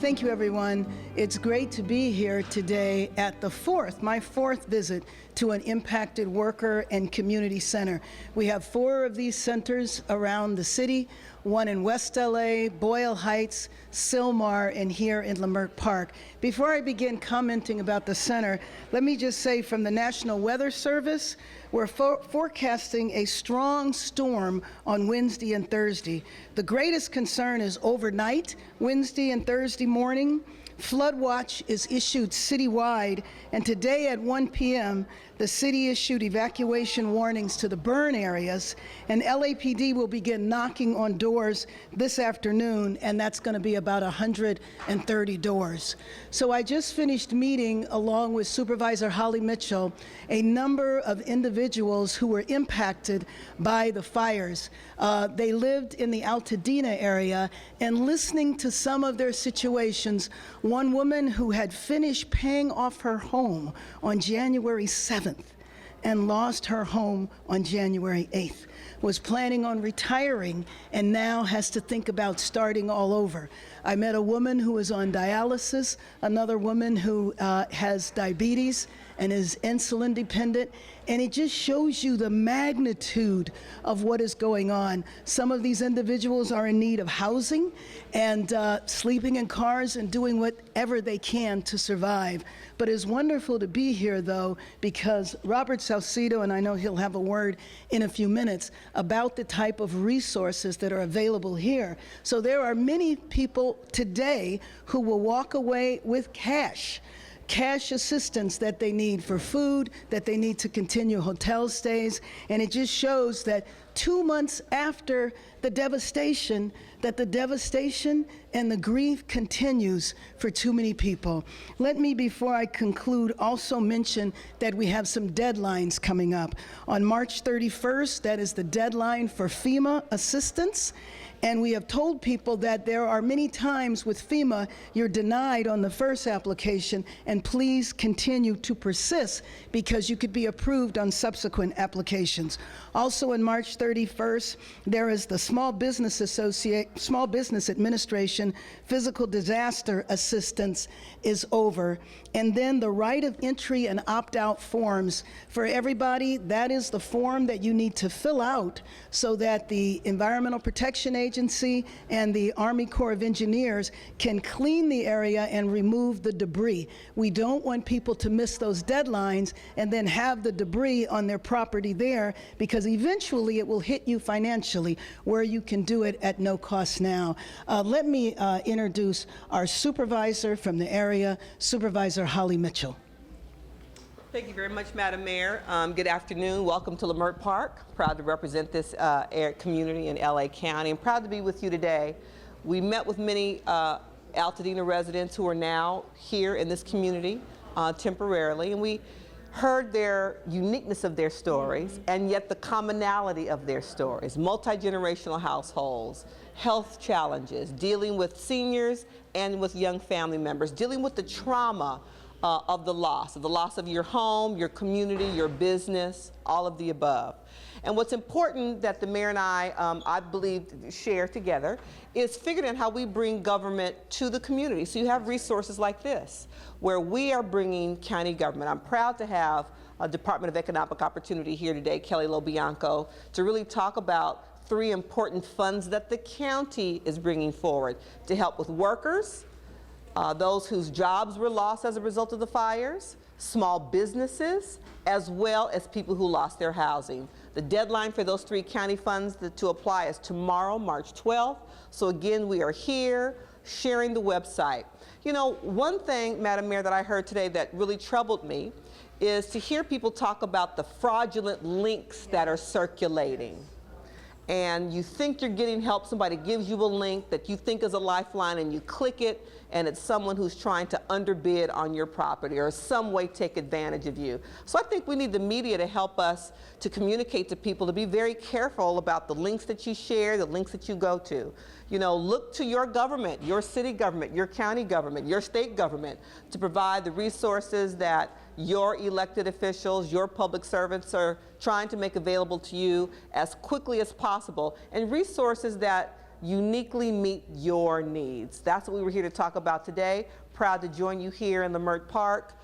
Thank you, everyone. It's great to be here today at my fourth visit to an impacted worker and community center. We have 4 of these centers around the city, one in West LA, Boyle Heights, Sylmar, and here in Leimert Park. Before I begin commenting about the center, let me just say from the National Weather Service, we're forecasting a strong storm on Wednesday and Thursday. The greatest concern is overnight, Wednesday and Thursday morning. Flood watch is issued citywide, and today at 1 p.m., the city issued evacuation warnings to the burn areas, and LAPD will begin knocking on doors this afternoon, and that's going to be about 130 doors. So I just finished meeting, along with Supervisor Holly Mitchell, a number of individuals who were impacted by the fires. They lived in the Altadena area, and listening to some of their situations, one woman who had finished paying off her home on January 7th and lost her home on January 8th, was planning on retiring and now has to think about starting all over. I met a woman who is on dialysis, another woman who has diabetes and is insulin dependent, and it just shows you the magnitude of what is going on. Some of these individuals are in need of housing and sleeping in cars and doing whatever they can to survive. But it's wonderful to be here, though, because Robert Salcido, and I know he'll have a word in a few minutes, about the type of resources that are available here. So there are many people today who will walk away with cash assistance that they need for food, that they need to continue hotel stays, and it just shows that 2 months after the devastation, that the devastation and the grief continues for too many people. Let me, before I conclude, also mention that we have some deadlines coming up. On March 31st, that is the deadline for FEMA assistance. And we have told people that there are many times with FEMA, you're denied on the first application, and please continue to persist because you could be approved on subsequent applications. Also on March 31st, there is the Small Business Administration Physical Disaster Assistance is over. And then the right of entry and opt-out forms for everybody, that is the form that you need to fill out so that the Environmental Protection Agency and the Army Corps of Engineers can clean the area and remove the debris. We don't want people to miss those deadlines and then have the debris on their property there, because eventually it will hit you financially, where you can do it at no cost now. Let me introduce our supervisor from the area, Supervisor Holly Mitchell. Thank you very much, Madam Mayor. Good afternoon. Welcome to Leimert Park. Proud to represent this community in LA County. I'm proud to be with you today. We met with many Altadena residents who are now here in this community temporarily, and we heard their uniqueness of their stories and yet the commonality of their stories. Multi-generational households, health challenges, dealing with seniors and with young family members, dealing with the trauma of the loss of your home, your community, your business, all of the above. And what's important that the mayor and I believe, share together is figuring out how we bring government to the community. So you have resources like this, where we are bringing county government. I'm proud to have a Department of Economic Opportunity here today, Kelly Lobianco, to really talk about 3 important funds that the county is bringing forward to help with workers, those whose jobs were lost as a result of the fires, small businesses, as well as people who lost their housing. The deadline for those 3 county funds to apply is tomorrow, March 12th. So again, we are here sharing the website. You know, one thing, Madam Mayor, that I heard today that really troubled me is to hear people talk about the fraudulent links that are circulating. And you think you're getting help, somebody gives you a link that you think is a lifeline, and you click it, and it's someone who's trying to underbid on your property or some way take advantage of you. So I think we need the media to help us to communicate to people to be very careful about the links that you share, the links that you go to. You know, look to your government, your city government, your county government, your state government to provide the resources that your elected officials, your public servants are trying to make available to you as quickly as possible, and resources that uniquely meet your needs. That's what we were here to talk about today. Proud to join you here in Leimert Park.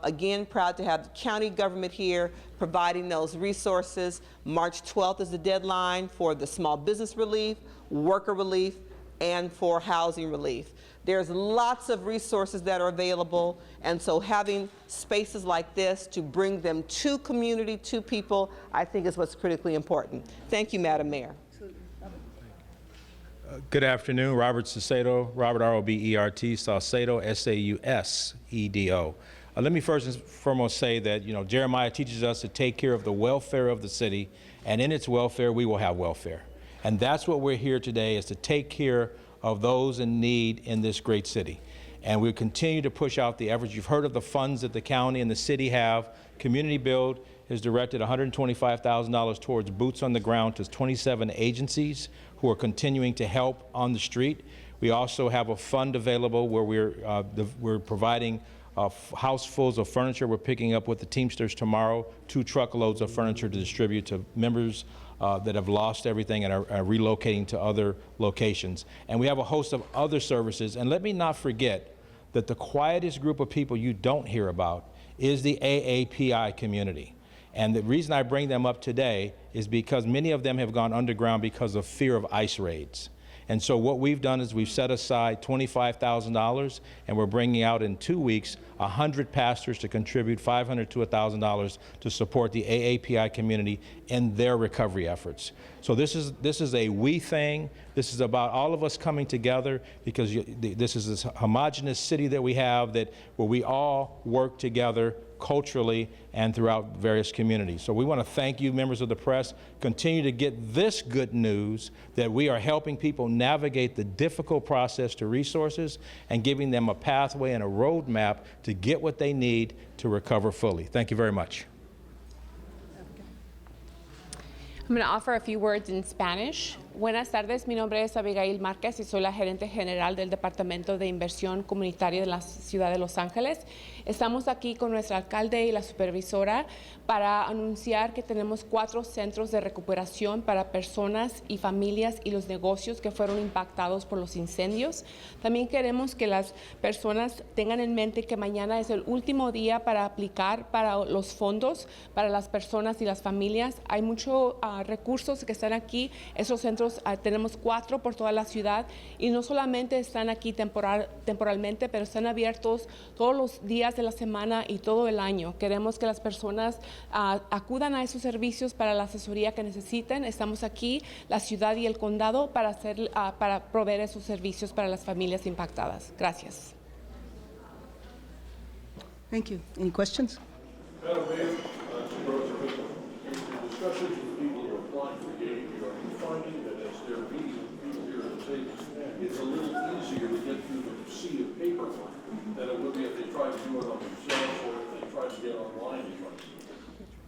Again, proud to have the county government here providing those resources. March 12th is the deadline for the small business relief, worker relief, and for housing relief. There's lots of resources that are available, and so having spaces like this to bring them to community, to people, I think is what's critically important. Thank you, Madam Mayor. Good afternoon, Robert Saucedo, Robert R-O-B-E-R-T, Saucedo, S-A-U-S-E-D-O. Let me first and foremost say that, Jeremiah teaches us to take care of the welfare of the city, and in its welfare, we will have welfare. And that's what we're here today, is to take care of those in need in this great city. And we'll continue to push out the efforts. You've heard of the funds that the county and the city have. Community Build has directed $125,000 towards boots on the ground to 27 agencies who are continuing to help on the street. We also have a fund available where we're providing housefuls of furniture. We're picking up with the Teamsters tomorrow 2 truckloads of furniture to distribute to members that have lost everything and are relocating to other locations. And we have a host of other services. And let me not forget that the quietest group of people you don't hear about is the AAPI community. And the reason I bring them up today is because many of them have gone underground because of fear of ICE raids. And so what we've done is we've set aside $25,000, and we're bringing out in 2 weeks 100 pastors to contribute $500 to $1,000 to support the AAPI community in their recovery efforts. So this is a we thing. This is about all of us coming together, because this is this homogenous city that we have where we all work together culturally and throughout various communities. So we want to thank you, members of the press. Continue to get this good news that we are helping people navigate the difficult process to resources and giving them a pathway and a roadmap to get what they need to recover fully. Thank you very much. I'm going to offer a few words in Spanish. Buenas tardes, mi nombre es Abigail Marquez y soy la gerente general del Departamento de Inversión Comunitaria de la Ciudad de Los Ángeles. Estamos aquí con nuestro alcalde y la supervisora para anunciar que tenemos 4 centros de recuperación para personas y familias y los negocios que fueron impactados por los incendios. También queremos que las personas tengan en mente que mañana es el último día para aplicar para los fondos para las personas y las familias. Hay muchos recursos que están aquí. Esos centros tenemos 4 por toda la ciudad y no solamente están aquí temporalmente, pero están abiertos todos los días de la semana y todo el año. Queremos que las personas acudan a esos servicios para la asesoría que necesiten. Estamos aquí, la ciudad y el condado, para proveer esos servicios para las familias impactadas. Gracias. Thank you. Any questions? Madam Mayor, in discussions with people who are applying for the aid, are you finding that as they're meeting with people here at the table, it's a little easier to get through the sea of paperwork than it would be if they tried to do it on themselves or if they tried to get online?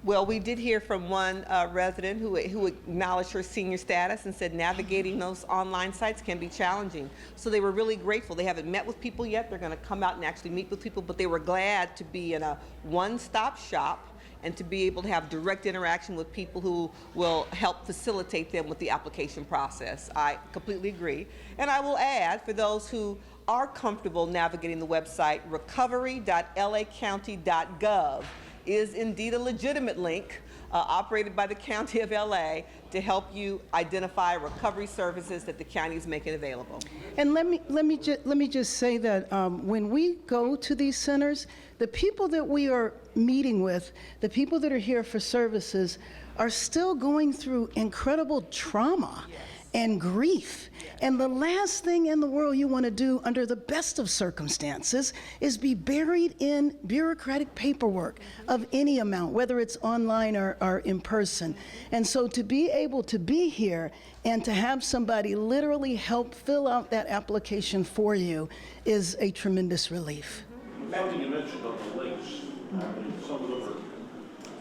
Well, we did hear from one resident who acknowledged her senior status and said navigating those online sites can be challenging. So they were really grateful. They haven't met with people yet. They're going to come out and actually meet with people, but they were glad to be in a one-stop shop and to be able to have direct interaction with people who will help facilitate them with the application process. I completely agree. And I will add, for those who are comfortable navigating the website, recovery.lacounty.gov is indeed a legitimate link operated by the County of LA to help you identify recovery services that the county is making available. And let me just say that when we go to these centers, the people that we are meeting with, the people that are here for services, are still going through incredible trauma and grief. And the last thing in the world you want to do under the best of circumstances is be buried in bureaucratic paperwork of any amount, whether it's online or in person. And so to be able to be here and to have somebody literally help fill out that application for you is a tremendous relief. Something you mentioned on the links, some of them are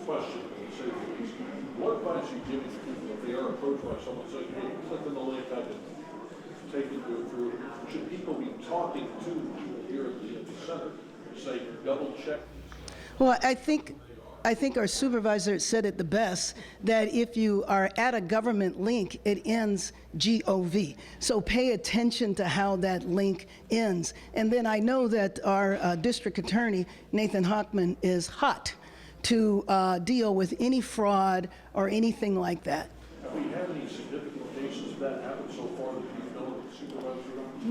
questionable, to say the least. What advice are you giving people if they are approached by someone saying, hey, click on the link, I can take it, go through it? Should people be talking to people here at the center, say, double check? Well, I think I think our supervisor said it the best, that if you are at a government link, it ends GOV. So pay attention to how that link ends. And then I know that our district attorney, Nathan Hochman, is hot to deal with any fraud or anything like that. Have we had any significant cases of that happen so far that you know of, Supervisor?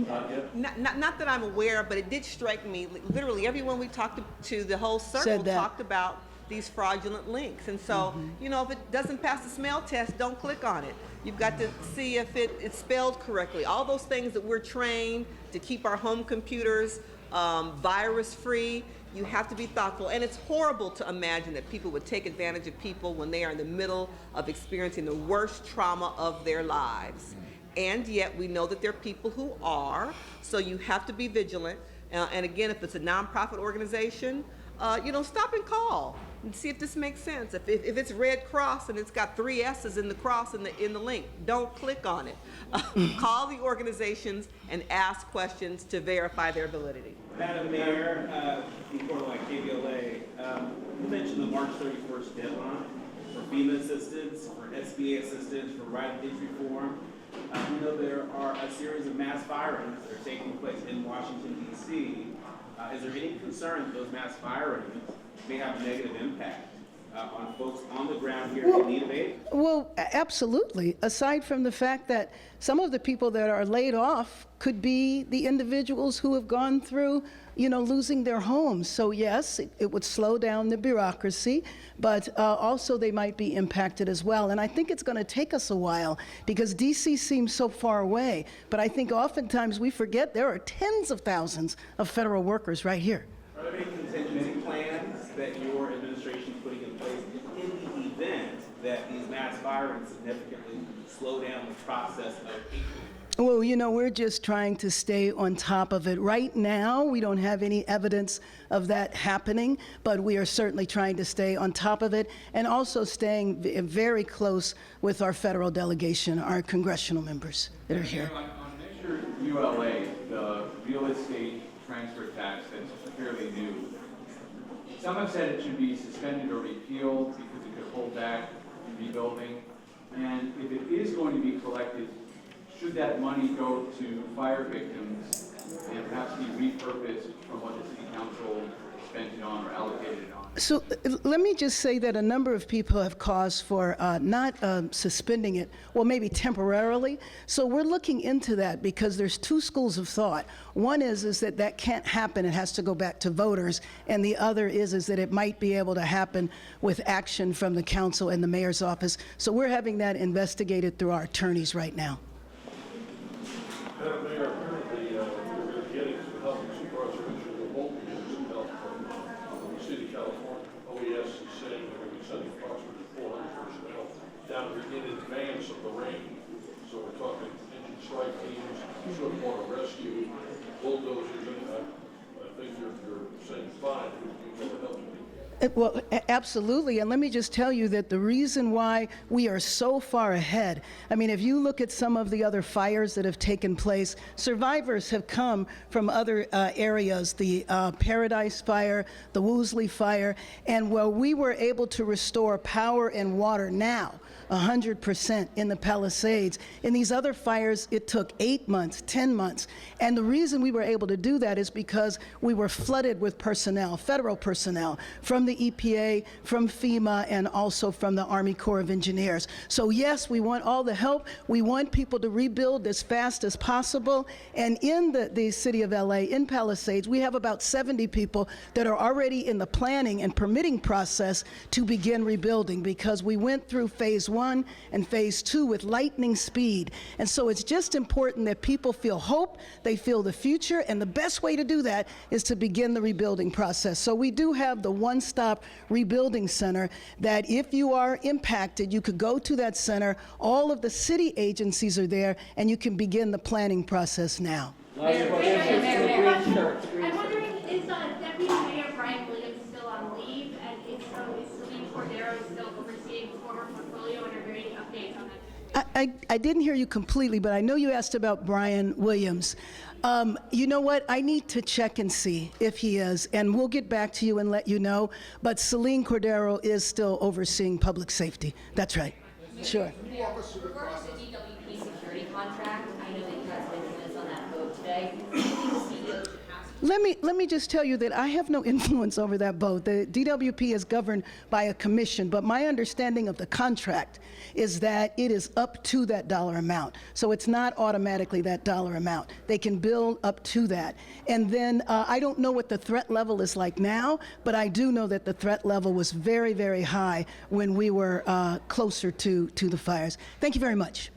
Not yet? Not that I'm aware of, but it did strike me, literally everyone we talked to, the whole circle Said that. talked about these fraudulent links. And so, you know, if it doesn't pass the smell test, don't click on it. You've got to see if it's spelled correctly. All those things that we're trained to keep our home computers virus-free, you have to be thoughtful. And it's horrible to imagine that people would take advantage of people when they are in the middle of experiencing the worst trauma of their lives. And yet we know that there are people who are, so you have to be vigilant. And again, if it's a nonprofit organization, you know, stop and call and see if this makes sense. If it's Red Cross and it's got 3 S's in the cross in the link, don't click on it. Call the organizations and ask questions to verify their validity. Madam Mayor, before like KBLA, you mentioned the March 31st deadline for FEMA assistance, for SBA assistance, for right of entry form. We know there are a series of mass firings that are taking place in Washington, D.C. Is there any concern that those mass firings may have a negative impact on folks on the ground here in need of aid? Well, absolutely. Aside from the fact that some of the people that are laid off could be the individuals who have gone through, you know, losing their homes. So yes, it would slow down the bureaucracy, but also they might be impacted as well. And I think it's going to take us a while because DC seems so far away. But I think oftentimes we forget there are tens of thousands of federal workers right here. Are there any contingency plans that your administration is putting in place in the event that these mass firings significantly slow down the process of aid? Well, you know, we're just trying to stay on top of it. Right now, we don't have any evidence of that happening, but we are certainly trying to stay on top of it and also staying very close with our federal delegation, our congressional members that are here. On Measure ULA, the real estate transfer tax that's fairly new, some have said it should be suspended or repealed because it could hold back rebuilding. And if it is going to be collected, should that money go to fire victims and perhaps be repurposed from what the city council spent it on or allocated it on? So let me just say that a number of people have cause for not suspending it, well, maybe temporarily. So we're looking into that because there's 2 schools of thought. One is that can't happen. It has to go back to voters. And the other is that it might be able to happen with action from the council and the mayor's office. So we're having that investigated through our attorneys right now. Madam Mayor, apparently we're getting some help from Supervisor Mitchell, the Bolton getting some help from the city of California. OES is saying they're going to be sending approximately 400 personnel down here in advance of the rain. So we're talking engine strike teams, sort of water rescue, bulldozers, and I think you're saying fine, we're going to help you. Well, absolutely, and let me just tell you that the reason why we are so far ahead, I mean, if you look at some of the other fires that have taken place, survivors have come from other areas, the Paradise Fire, the Woolsey Fire, and where we were able to restore power and water now, 100% in the Palisades. In these other fires, it took 8 months, 10 months. And the reason we were able to do that is because we were flooded with personnel, federal personnel, from the EPA, from FEMA, and also from the Army Corps of Engineers. So yes, we want all the help. We want people to rebuild as fast as possible. And in the city of LA, in Palisades, we have about 70 people that are already in the planning and permitting process to begin rebuilding because we went through phase 1 and phase 2 with lightning speed. And so it's just important that people feel hope, they feel the future, and the best way to do that is to begin the rebuilding process. So we do have the one-stop rebuilding center that if you are impacted, you could go to that center. All of the city agencies are there, and you can begin the planning process now. I'm wondering, is Deputy Mayor Brian Williams still on leave? And if so, is Celine Cordero still overseeing the former portfolio? And are there any updates on that? I didn't hear you completely, but I know you asked about Brian Williams. You know what? I need to check and see if he is, and we'll get back to you and let you know. But Celine Cordero is still overseeing public safety. That's right. Sure. Regarding the DWP security contract, I know that you guys have influence on that vote today. Do you think the CEO should have to? Let me just tell you that I have no influence over that vote. The DWP is governed by a commission, but my understanding of the contract is that it is up to that dollar amount. So it's not automatically that dollar amount. They can bill up to that. And then I don't know what the threat level is like now, but I do know that the threat level was very, very high when we were closer to the fires. Thank you very much.